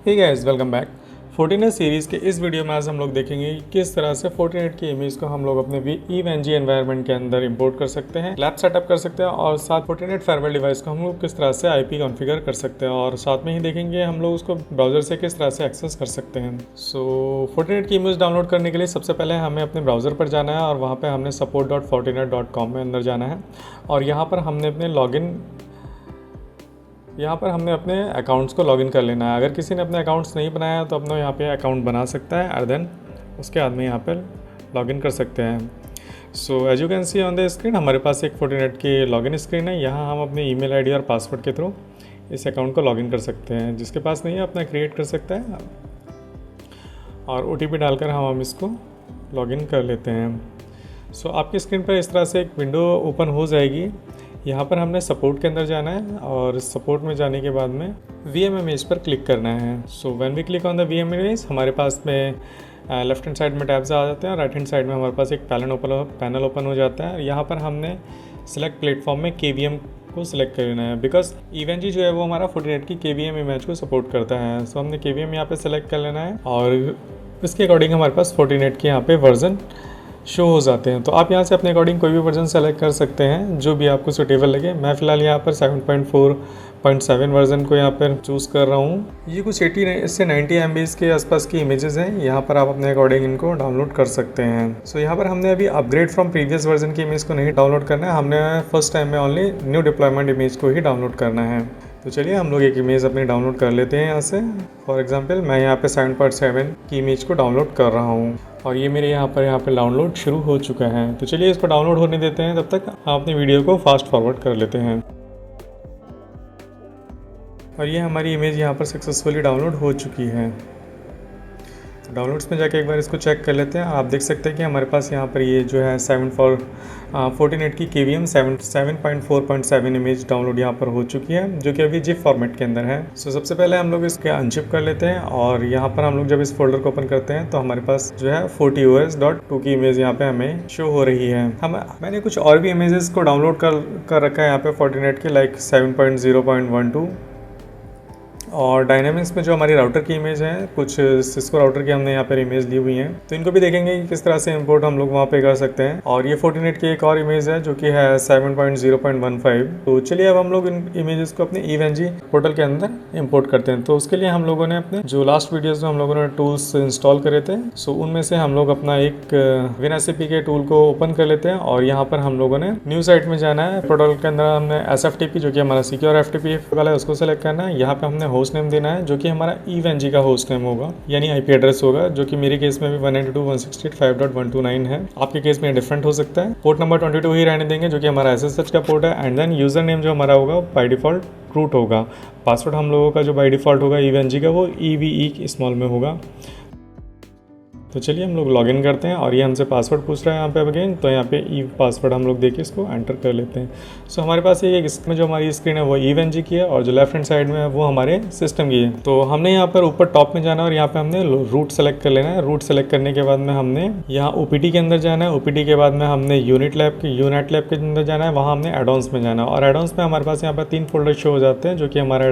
हे guys, welcome back. Fortinet series के इस video में आज हम लोग देखेंगे कि किस तरह से फोर्टिनेट की इमेज को हम लोग अपने EVE-NG एनवायरनमेंट के अंदर इंपोर्ट कर सकते हैं, लैब सेटअप कर सकते हैं और साथ फोर्टिनेट फेयरवेल डिवाइस को हम लोग किस तरह से IP कॉन्फ़िगर कर सकते हैं और साथ में ही देखेंगे हम लोग उसको ब्राउज़र से किस तरह से एक्सेस कर सकते हैं। सो फोर्टिनेट की इमेज डाउनलोड करने के लिए सबसे पहले हमें अपने ब्राउज़र पर जाना है और वहाँ पर हमने support.fortinet.com में अंदर जाना है और यहाँ पर हमने अपने अकाउंट्स को लॉगिन कर लेना है। अगर किसी ने अपने अकाउंट्स नहीं बनाया तो अपना यहाँ पे अकाउंट बना सकता है और देन उसके बाद में यहाँ पर लॉगिन कर सकते हैं। So as you can see on the screen हमारे पास एक फोर्टिनेट की लॉगिन स्क्रीन है। यहाँ हम अपने ईमेल आईडी और पासवर्ड के थ्रू इस अकाउंट को लॉगिन कर सकते हैं। जिसके पास नहीं है अपना क्रिएट कर सकता है और OTP डालकर हम इसको लॉगिन कर लेते हैं। सो आपकी स्क्रीन पर इस तरह से एक विंडो ओपन हो जाएगी। यहाँ पर हमने सपोर्ट के अंदर जाना है और सपोर्ट में जाने के बाद में VM इमेज पर क्लिक करना है। So when we click on the VM image हमारे पास में लेफ्ट हैंड साइड में टैब्स आ जाते हैं और राइट हैंड साइड में हमारे पास एक पैनल ओपन हो जाता है। यहाँ पर हमने सिलेक्ट प्लेटफॉर्म में KVM को सिलेक्ट करना है बिकॉज EVE-NG जो है वो हमारा फोर्टिनेट की KVM इमेज को सपोर्ट करता है। सो हमने KVM यहाँ पे सिलेक्ट कर लेना है और इसके अकॉर्डिंग हमारे पास फोर्टिनेट के यहाँ पे वर्जन शो हो जाते हैं। तो आप यहाँ से अपने अकॉर्डिंग कोई भी वर्जन सेलेक्ट कर सकते हैं जो भी आपको सूटेबल लगे। मैं फ़िलहाल यहाँ पर 7.4.7 वर्जन को यहाँ पर चूज़ कर रहा हूँ। ये कुछ 80 से 90 MB के आसपास की इमेजेस हैं। यहाँ पर आप अपने अकॉर्डिंग इनको डाउनलोड कर सकते हैं। सो यहाँ पर हमने अभी अपग्रेड फ्रॉम प्रीवियस वर्जन की इमेज को नहीं डाउनलोड करना है, हमने फर्स्ट टाइम में ओनली न्यू डिप्लॉयमेंट इमेज को ही डाउनलोड करना है। तो चलिए हम लोग एक इमेज अपनी डाउनलोड कर लेते हैं यहाँ से। फॉर एग्जांपल मैं यहाँ पे 7.7 की इमेज को डाउनलोड कर रहा हूँ और ये मेरे यहाँ पर डाउनलोड शुरू हो चुका है। तो चलिए इसको डाउनलोड होने देते हैं, तब तक आप अपनी वीडियो को फास्ट फॉरवर्ड कर लेते हैं। और ये हमारी इमेज यहाँ पर सक्सेसफुली डाउनलोड हो चुकी है। डाउनलोड्स में जाके एक बार इसको चेक कर लेते हैं। आप देख सकते हैं कि हमारे पास यहाँ पर ये जो है फोर्टिनेट की KVM 7.4.7 इमेज डाउनलोड यहाँ पर हो चुकी है जो कि अभी ZIP फॉर्मेट के अंदर है। सो सबसे पहले हम लोग इसके अनजिप कर लेते हैं और यहाँ पर हम लोग जब इस फोल्डर को ओपन करते हैं तो हमारे पास जो है 40os.2 की इमेज यहाँ पे हमें शो हो रही है। मैंने कुछ और भी इमेजेस को डाउनलोड कर रखा है यहाँ पे फोर्टिनेट की, लाइक 7.0.12 और डायनामिक्स में जो हमारी राउटर की इमेज है, कुछ सिस्को राउटर की हमने यहाँ पर इमेज ली हुई है। तो इनको भी देखेंगे कि किस तरह से इंपोर्ट हम लोग वहाँ पे कर सकते हैं। और ये फोर्टिनेट की एक और इमेज है जो कि है 7.0.15। तो चलिए अब हम लोग इन इमेजेस को अपने EVE-NG पोर्टल के अंदर इंपोर्ट करते हैं। तो उसके लिए हम लोगों ने अपने जो लास्ट वीडियोज़ में हम लोगों ने टूल्स इंस्टॉल करे थे, सो उनमें से हम लोग अपना एक WinSCP के टूल को ओपन कर लेते हैं और यहाँ पर हम लोगों ने न्यू साइट में जाना है। पोर्टल के अंदर हमने SFTP जो कि हमारा सिक्योर FTP वाला है उसको सेलेक्ट करना है। यहाँ पे हमने होस्ट नेम देना है जो कि हमारा EVE-NG का होस्ट नेम होगा, यानी IP एड्रेस होगा, जो कि मेरे केस में भी 192.168.5.129 है। आपके केस में डिफरेंट हो सकता है। पोर्ट नंबर 22 ही रहने देंगे जो कि हमारा SSH का पोर्ट है। एंड देन यूज़र नेम जो हमारा होगा बाय डिफ़ॉल्ट रूट होगा। पासवर्ड हम लोगों का जो बाय डिफ़ॉल्ट होगा EVE-NG का वो EVE स्मॉल में होगा। तो चलिए हम लोग लॉगिन करते हैं और ये हमसे पासवर्ड पूछ रहा है यहाँ पे अगेन। तो यहाँ पे पासवर्ड हम लोग देके इसको एंटर कर लेते हैं। सो हमारे पास ये इसमें जो हमारी स्क्रीन है वो EVE-NG की है और जो लेफ्ट हैंड साइड में है वो हमारे सिस्टम की है। तो हमने यहाँ पर ऊपर टॉप में जाना है और यहाँ पे हमने रूट सेलेक्ट कर लेना है। रूट सेलेक्ट करने के बाद में हमने यहाँ OPT के अंदर जाना है। OPT के बाद में हमने यूनिट लैब के अंदर जाना है, वहाँ हमने एडॉन्स में जाना है और एडॉन्स में हमारे पास यहाँ पर 3 फोल्डर शो हो जाते हैं जो कि हमारा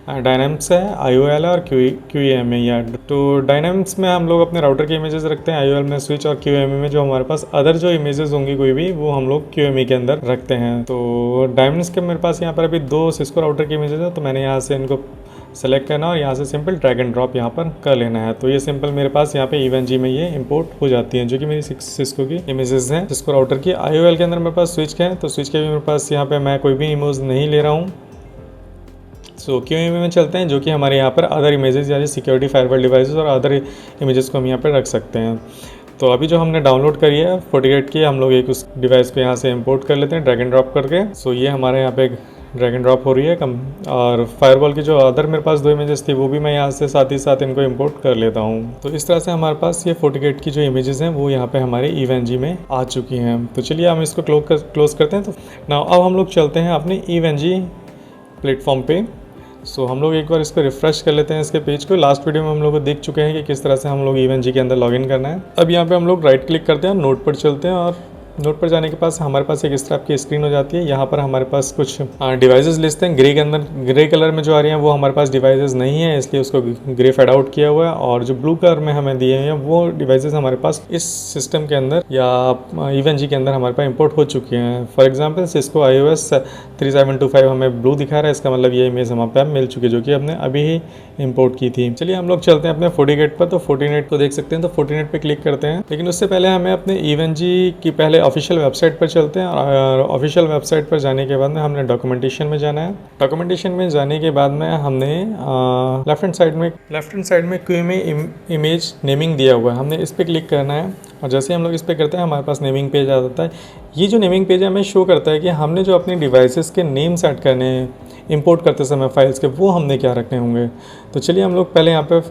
डायनामिक्स है, IOL और QEMA या। तो डायनामिक्स में हम लोग अपने राउटर की इमेजेस रखते हैं, IOL में स्विच और QEMA में जो हमारे पास अदर जो इमेजेस होंगी कोई भी वो हम लोग QEMA के अंदर रखते हैं। तो डायनामिक्स के मेरे पास यहाँ पर अभी 2 सिस्को राउटर की इमेजेस है, तो मैंने यहाँ से इनको सेलेक्ट करना और यहाँ से सिंपल ड्रैग एंड ड्रॉप यहाँ पर कर लेना है। तो ये सिंपल मेरे पास यहाँ पे EVE-NG में ये इंपोर्ट हो जाती हैं जो कि मेरी सिस्को की इमेजेस हैं, सिस्को राउटर की। IOL के अंदर मेरे पास स्विच के हैं, तो स्विच के भी मेरे पास यहाँ पे मैं कोई भी इमेज नहीं ले रहा हूँ। सो QEMA में चलते हैं जो कि हमारे यहाँ पर अदर इमेजेस यानी सिक्योरिटी फायरवॉल डिवाइसेस और अदर इमेजेस को हम यहाँ पर रख सकते हैं। तो अभी जो हमने डाउनलोड करी है फोर्टिनेट की, हम लोग एक उस डिवाइस को यहाँ से इंपोर्ट कर लेते हैं ड्रैग एंड ड्रॉप करके। सो ये हमारे यहाँ पे ड्रैग एंड ड्रॉप हो रही है और फायरवॉल की जो अदर मेरे पास 2 इमेजेस थी वो भी मैं यहाँ से साथ ही साथ इनको इंपोर्ट कर लेता हूँ। तो इस तरह से हमारे पास ये फोर्टिनेट की जो इमेजेस हैं वो यहाँ पे हमारे EVE-NG में आ चुकी हैं। तो चलिए हम इसको क्लोज करते हैं। तो नाउ अब हम लोग चलते हैं अपने EVE-NG प्लेटफॉर्म पे। सो हम लोग एक बार इसको रिफ्रेश कर लेते हैं इसके पेज को। लास्ट वीडियो में हम लोग देख चुके हैं कि किस तरह से हम लोग EVE-NG के अंदर लॉगिन करना है। अब यहाँ पे हम लोग राइट क्लिक करते हैं, नोट पर चलते हैं और नोट पर जाने के पास हमारे पास एक इस तरह की स्क्रीन हो जाती है। यहाँ पर हमारे पास कुछ डिवाइसेस लिस्ट हैं। ग्रे के अंदर ग्रे कलर में जो आ रही हैं वो हमारे पास डिवाइसेस नहीं है, इसलिए उसको ग्रे फेड आउट किया हुआ है। और जो ब्लू कलर में हमें दिए हैं वो डिवाइसेस हमारे पास इस सिस्टम के अंदर या EVE-NG के अंदर हमारे पास इंपोर्ट हो चुके हैं। फॉर एग्जाम्पल Cisco IOS 3725 हमें ब्लू दिखा रहा है, इसका मतलब ये इमेज हमारे पास मिल चुकी है जो कि हमने अभी ही इंपोर्ट की थी। चलिए हम लोग चलते हैं अपने FortiGate पर। तो FortiNet को देख सकते हैं, तो FortiNet पे क्लिक करते हैं। लेकिन उससे पहले हमें अपने EVE-NG की पहले ऑफिशियल वेबसाइट पर चलते हैं। और ऑफिशियल वेबसाइट पर जाने के बाद में हमने डॉक्यूमेंटेशन में जाना है। डॉक्यूमेंटेशन में जाने के बाद में हमने लेफ्ट हैंड साइड में क्यू में इमेज नेमिंग दिया हुआ है, हमने इस पर क्लिक करना है। और जैसे हम लोग इस पर करते हैं हमारे पास नेमिंग पेज आ जाता है। ये जो नेमिंग पेज है हमें शो करता है कि हमने जो अपने डिवाइसेस के नेम सेट करने हैं इंपोर्ट करते समय फाइल्स के, वो हमने क्या रखने होंगे। तो चलिए हम लोग पहले यहाँ पे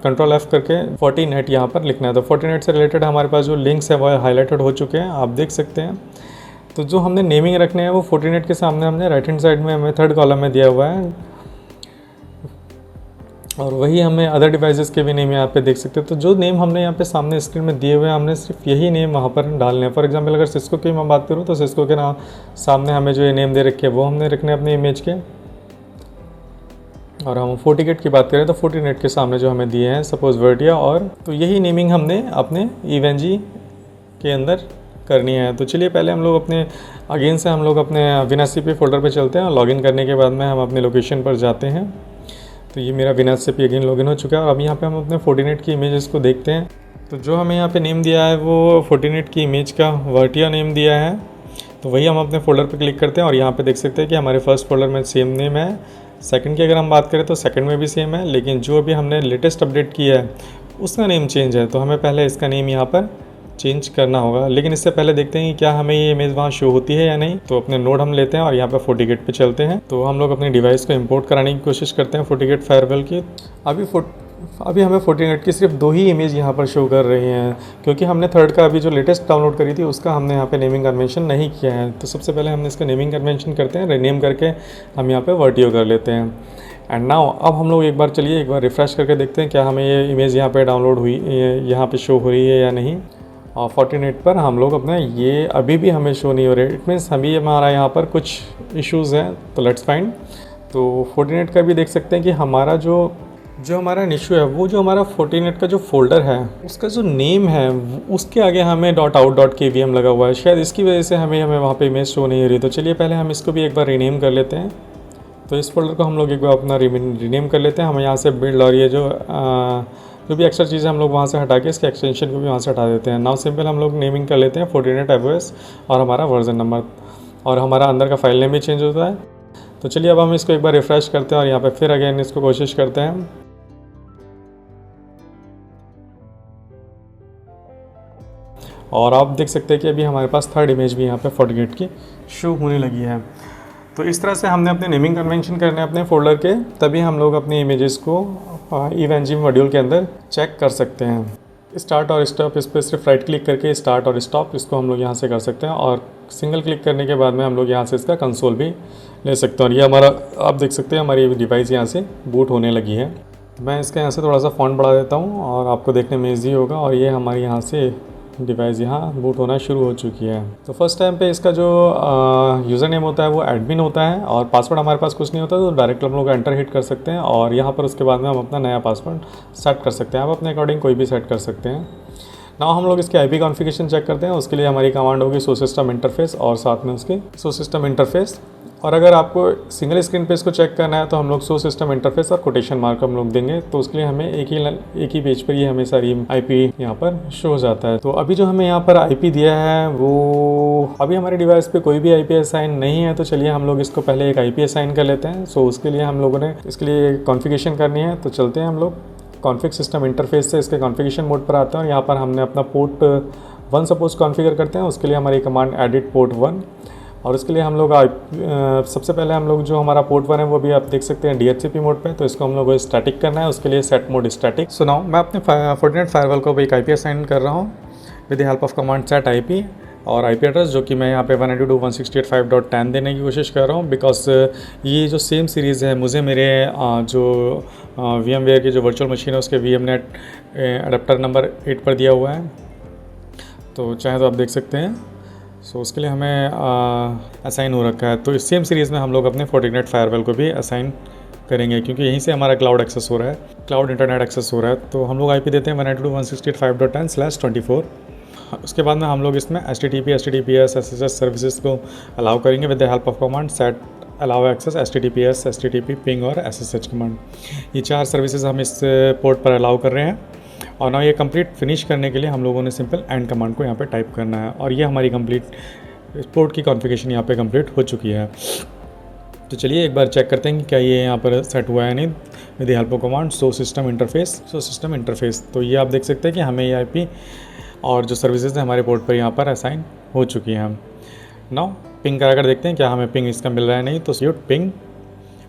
कंट्रोल F करके FortiNet यहाँ पर लिखना है। तो FortiNet से रिलेटेड हमारे पास जो लिंक्स है वो हाईलाइटेड हो चुके हैं, आप देख सकते हैं। तो जो हमने नेमिंग रखने हैं वो FortiNet के सामने हमने राइट हैंड साइड में हमें थर्ड कॉलम में दिया हुआ है। और वही हमें अदर डिवाइसेस के भी नेम यहाँ पे देख सकते हैं। तो जो नेम हमने यहाँ पे सामने स्क्रीन में दिए हुए हैं हमने सिर्फ यही नेम वहाँ पर डालने हैं। फॉर एग्जांपल अगर सिस्को की मैं बात करूँ तो सिस्को के नाम सामने हमें जो ये नेम दे रखे हैं वो हमने रखने अपने इमेज के। और हम FortiGate की बात करें तो FortiNet के सामने जो हमें दिए हैं सपोज वर्टिया, और तो यही नेमिंग हमने अपने EVE-NG के अंदर करनी है। तो चलिए पहले हम लोग अपने अगेन से हम लोग अपने WinSCP फोल्डर पे चलते हैं और लॉगिन करने के बाद में हम अपने लोकेशन पर जाते हैं। तो ये मेरा WinSCP अगेन लॉगिन हो चुका है। और अब यहाँ पे हम अपने FortiNet की इमेजेस को देखते हैं। तो जो हमें यहाँ पे नेम दिया है वो FortiNet की इमेज का वर्टिया नेम दिया है। तो वही हम अपने फोल्डर पे क्लिक करते हैं और यहाँ पे देख सकते हैं कि हमारे फर्स्ट फोल्डर में सेम नेम है। सेकंड की अगर हम बात करें तो सेकंड में भी सेम है, लेकिन जो अभी हमने लेटेस्ट अपडेट किया है उसका नेम चेंज है। तो हमें पहले इसका नेम यहाँ पर चेंज करना होगा। लेकिन इससे पहले देखते हैं कि क्या हमें ये इमेज वहाँ शो होती है या नहीं। तो अपने नोड हम लेते हैं और यहाँ पर FortiGate पे चलते हैं। तो हम लोग अपनी डिवाइस को इंपोर्ट कराने की कोशिश करते हैं FortiGate फायरवॉल की। अभी हमें FortiNet की सिर्फ 2 ही इमेज यहाँ पर शो कर रही हैं, क्योंकि हमने थर्ड का अभी जो लेटेस्ट डाउनलोड करी थी उसका हमने यहाँ पे नेमिंग कन्वेंशन नहीं किया है। तो सबसे पहले हमने इसका नेमिंग कन्वेंशन करते हैं, रीनेम करके हम यहाँ पे वर्टियो कर लेते हैं। एंड नाउ अब हम लोग एक बार रिफ़्रेश करके देखते हैं क्या हमें ये इमेज यहाँ पे डाउनलोड हुई, यहाँ पे शो हो रही है या नहीं। और FortiNet पर हम लोग अपने ये अभी भी हमें शो नहीं हो रही, इट मीन्स अभी हमारा यहाँ पर कुछ इश्यूज़ हैं। तो लेट्स फाइंड। तो FortiNet का भी देख सकते हैं कि हमारा जो हमारा इशू है वो जो हमारा FortiNet का जो फोल्डर है उसका जो नेम है उसके आगे हमें .out.kvm लगा हुआ है। शायद इसकी वजह से हमें वहाँ पे इमेज शो नहीं हो रही। तो चलिए पहले हम इसको भी एक बार रीनेम कर लेते हैं। तो इस फोल्डर को हम लोग एक बार अपना रीनेम कर लेते हैं। हम यहाँ से बिल्ड और ये जो भी एक्स्ट्रा चीज़ें हम लोग वहाँ से हटा के इसके एक्सटेंशन को भी वहाँ से हटा देते हैं। नाउ सिंपल हम लोग नेमिंग कर लेते हैं FortiNet FOS और हमारा वर्जन नंबर, और हमारा अंदर का फाइल नेम भी चेंज होता है। तो चलिए अब हम इसको एक बार रिफ़्रेश करते हैं और यहाँ पे फिर अगेन इसको कोशिश करते हैं। और आप देख सकते हैं कि अभी हमारे पास थर्ड इमेज भी यहाँ पे FortiGate की शो होने लगी है। तो इस तरह से हमने अपने नेमिंग कन्वेंशन करने हैं अपने फोल्डर के, तभी हम लोग अपनी इमेजेस को EVE-NG मॉड्यूल के अंदर चेक कर सकते हैं। स्टार्ट और स्टॉप, इस पर सिर्फ राइट क्लिक करके स्टार्ट और स्टॉप इसको हम लोग यहाँ से कर सकते हैं। और सिंगल क्लिक करने के बाद में हम लोग यहाँ से इसका कंसोल भी ले सकते हैं। और ये हमारा आप देख सकते हैं हमारी डिवाइस यहाँ से बूट होने लगी है। मैं इसका यहाँ से थोड़ा सा फ़ॉन्ट बढ़ा देता हूँ और आपको देखने में ईजी होगा। और ये हमारी यहाँ से डिवाइस यहाँ बूट होना शुरू हो चुकी है। तो फर्स्ट टाइम पे इसका जो यूज़र नेम होता है वो एडमिन होता है और पासवर्ड हमारे पास कुछ नहीं होता, तो डायरेक्ट हम लोग एंटर हिट कर सकते हैं और यहाँ पर उसके बाद में हम अपना नया पासवर्ड सेट कर सकते हैं। आप अपने अकॉर्डिंग कोई भी सेट कर सकते हैं। नाउ हम लोग इसके IP कॉन्फ़िगरेशन चेक करते हैं। उसके लिए हमारी कमांड होगी सो सिस्टम इंटरफेस और साथ में उसके सो सिस्टम इंटरफेस। और अगर आपको सिंगल स्क्रीन पे इसको चेक करना है तो हम लोग सो सिस्टम इंटरफेस और कोटेशन मार्क हम लोग देंगे। तो उसके लिए हमें एक ही पेज पर ये हमें सारी IP यहाँ पर शो हो जाता है। तो अभी जो हमें यहाँ पर IP दिया है वो अभी हमारे डिवाइस पे कोई भी IP असाइन नहीं है। तो चलिए हम लोग इसको पहले एक IP असाइन कर लेते हैं। सो उसके लिए हम लोगों ने इसके लिए कॉन्फ़िगरेशन करनी है। तो चलते हैं हम लोग कॉन्फ़िग सिस्टम इंटरफेस से इसके कॉन्फ़िगरेशन मोड पर आते हैं और यहाँ पर हमने अपना पोर्ट 1 सपोज कॉन्फ़िगर करते हैं। उसके लिए हमारी कमांड एडिट पोर्ट 1, और उसके लिए हम लोग सबसे पहले हम लोग जो हमारा पोर्ट 1 है वो भी आप देख सकते हैं DHCP मोड पे। तो इसको हम लोग स्टैटिक करना है। उसके लिए set mode static. So now मैं अपने FortiNet फायरवॉल को भी एक IP असाइन कर रहा हूँ with the help of command set IP और IP एड्रेस, जो कि मैं यहाँ पे 192.168.5.10 देने की कोशिश कर रहा हूँ। बिकॉज ये जो सेम सीरीज़ है मुझे मेरे जो VMware की जो वर्चुअल मशीन है उसके VMNet अडेप्टर नंबर 8 पर दिया हुआ है। तो चाहे तो आप देख सकते हैं सो उसके लिए हमें असाइन हो रखा है। तो इस सेम सीरीज़ में हम लोग अपने फोर्टिनेट फायरवॉल को भी असाइन करेंगे, क्योंकि यहीं से हमारा क्लाउड एक्सेस हो रहा है, क्लाउड इंटरनेट एक्सेस हो रहा है। तो हम लोग आईपी देते हैं 192.168.5.10/24। उसके बाद में हम लोग इसमें HTTP, HTTPS, SSH सर्विसेज को अलाउ करेंगे with the help of command set allow access HTTPS, HTTP, ping और SSH कमांड। ये 4 सर्विसेज हम इस पोर्ट पर अलाउ कर रहे हैं। और ना ये कंप्लीट फिनिश करने के लिए हम लोगों ने सिंपल एंड कमांड को यहाँ पे टाइप करना है, और ये हमारी कंप्लीट पोर्ट की कॉन्फ़िगरेशन यहाँ पे कंप्लीट हो चुकी है। तो चलिए एक बार चेक करते हैं कि क्या ये यहाँ पर सेट हुआ है नहीं with the help of command so system interface. तो ये आप देख सकते हैं कि हमें ये IP और जो सर्विसेज है हमारे पोर्ट पर यहाँ पर असाइन हो चुकी हैं। नाउ पिंग करा कर देखते हैं क्या हमें पिंग इसका मिल रहा है नहीं। तो यूट पिंग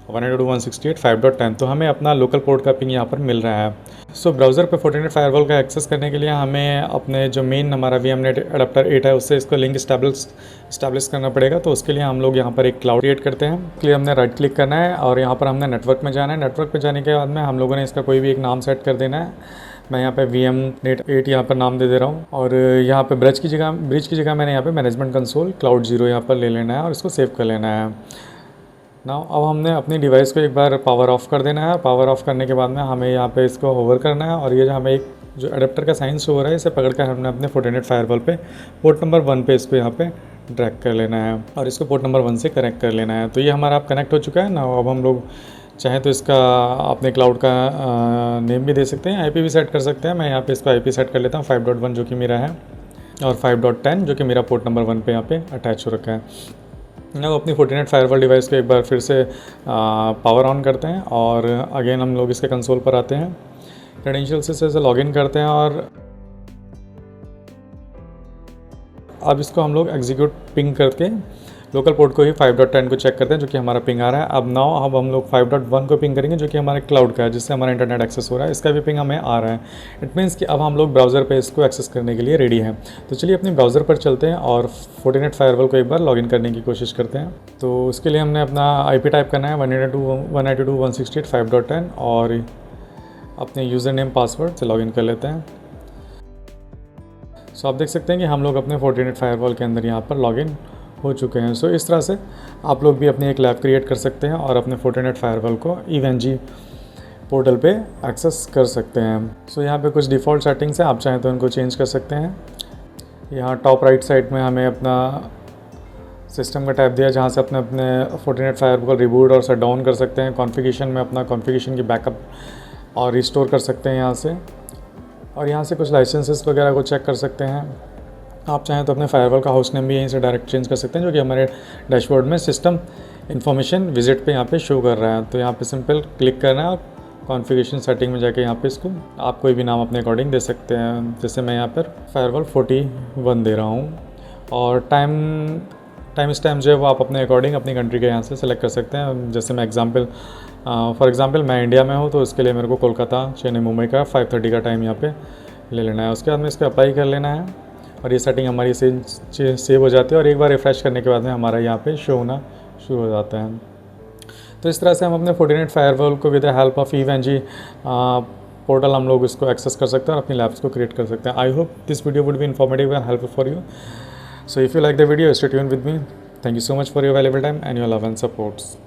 192.168.5.10, तो हमें अपना लोकल पोर्ट का पिंग यहाँ पर मिल रहा है। सो ब्राउज़र पे फोर्टिनेट फायरवॉल का एक्सेस करने के लिए हमें अपने जो मेन हमारा VMnet अडाप्टर 8 है उससे इसको लिंक इस्टेब्लिश करना पड़ेगा। तो उसके लिए हम लोग यहाँ पर एक क्लाउड क्रिएट करते हैं। इसके लिए हमने राइट क्लिक करना है और यहाँ पर हमने नेटवर्क में जाना है। नेटवर्क पे जाने के बाद में हम लोगों ने इसका कोई भी एक नाम सेट कर देना है। मैं यहाँ पे VMnet 8 यहाँ पर नाम दे दे रहा हूँ, और यहाँ पे ब्रिज की जगह मैंने यहाँ पे मैनेजमेंट कंसोल क्लाउड 0 यहाँ पर ले लेना है और इसको सेव कर लेना है। ना अब हमने अपनी डिवाइस को एक बार पावर ऑफ कर देना है। पावर ऑफ करने के बाद में हमें यहाँ पे इसको होवर करना है, और ये जो हमें एक जो अडेप्टर का साइन शो हो रहा है इसे पकड़कर हमने अपने फोर्टिनेट फायरवॉल पे पोर्ट नंबर 1 पे इसको यहाँ पे ड्रैग कर लेना है और इसको पोर्ट नंबर 1 से कनेक्ट कर लेना है। तो ये हमारा अब कनेक्ट हो चुका है ना। अब हम लोग चाहें तो इसका अपने क्लाउड का नेम भी दे सकते हैं, IP भी सेट कर सकते हैं। मैं यहाँ पे इसको IP सेट कर लेता हूँ 5.1 जो कि मेरा है, और 5.10 जो कि मेरा पोर्ट नंबर 1 पे यहाँ पे अटैच हो रखा है। ना अपनी फोर्टिनेट फायरवॉल डिवाइस को एक बार फिर से पावर ऑन करते हैं, और अगेन हम लोग इसके कंसोल पर आते हैं, क्रेडेंशियल्स से लॉगिन करते हैं, और अब इसको हम लोग एग्जीक्यूट पिंग करके लोकल पोर्ट को ही 5.10 को चेक करते हैं जो कि हमारा पिंग आ रहा है। अब हम लोग 5.1 को पिंग करेंगे जो कि हमारे क्लाउड का है, जिससे हमारा इंटरनेट एक्सेस हो रहा है। इसका भी पिंग हमें आ रहा है। इट मीन्स कि अब हम लोग ब्राउज़र पे इसको एक्सेस करने के लिए रेडी हैं। तो चलिए अपने ब्राउज़र पर चलते हैं और फोर्टिनेट फायरवॉल को एक बार लॉगिन करने की कोशिश करते हैं। तो उसके लिए हमने अपना IP टाइप करना है 192.168.5.10 और अपने यूज़र नेम पासवर्ड से लॉगिन कर लेते हैं। सो आप देख सकते हैं कि हम लोग अपने फोर्टिनेट फायरवॉल के अंदर यहाँ पर लॉगिन हो चुके हैं। सो इस तरह से आप लोग भी अपनी एक लैब क्रिएट कर सकते हैं और अपने फोर्टिनेट फायरवॉल को EVE-NG पोर्टल पे एक्सेस कर सकते हैं। सो यहाँ पे कुछ डिफ़ॉल्ट सेटिंग्स हैं, आप चाहें तो इनको चेंज कर सकते हैं। यहाँ टॉप राइट साइड में हमें अपना सिस्टम का टैब दिया जहाँ से अपने फोर्टिनेट फायरवॉल को रिबूट और शट डाउन कर सकते हैं। कॉन्फ़िगरेशन में अपना कॉन्फ़िगरेशन की बैकअप और रिस्टोर कर सकते हैं यहाँ से, और यहाँ से कुछ लाइसेंसेस वगैरह को चेक कर सकते हैं। आप चाहें तो अपने फायरवॉल का होस्ट नेम भी यहीं से डायरेक्ट चेंज कर सकते हैं, जो कि हमारे डैशबोर्ड में सिस्टम इन्फॉर्मेशन विजिट पे यहाँ पे शो कर रहा है। तो यहाँ पे सिंपल क्लिक करना है और कॉन्फ़िगरेशन सेटिंग में जाके यहाँ पे इसको आप कोई भी नाम अपने अकॉर्डिंग दे सकते हैं। जैसे मैं यहाँ पर फायरवॉल 41 दे रहा हूँ, और टाइम स्टैम्प जो है वो आप अपने अकॉर्डिंग अपनी कंट्री के यहाँ से सेलेक्ट कर सकते हैं। जैसे मैं फॉर एग्जांपल मैं इंडिया में हूँ, तो इसके लिए मेरे को कोलकाता, चेन्नई, मुंबई का 5:30 का टाइम यहाँ पे ले लेना है। उसके बाद में इसको अप्लाई कर लेना है, और ये सेटिंग हमारी सेव हो जाती है, और एक बार रिफ़्रेश करने के बाद में हमारा यहाँ पे शो होना शुरू हो जाता है। तो इस तरह से हम अपने फोर्टिनेट फायरवॉल को with the help of EVE-NG portal हम लोग इसको एक्सेस कर सकते हैं और अपनी लैब्स को क्रिएट कर सकते हैं। I hope this video would be informative and helpful for you. So if you like the video, stay tuned with me. Thank you so much for your valuable time and your love and supports.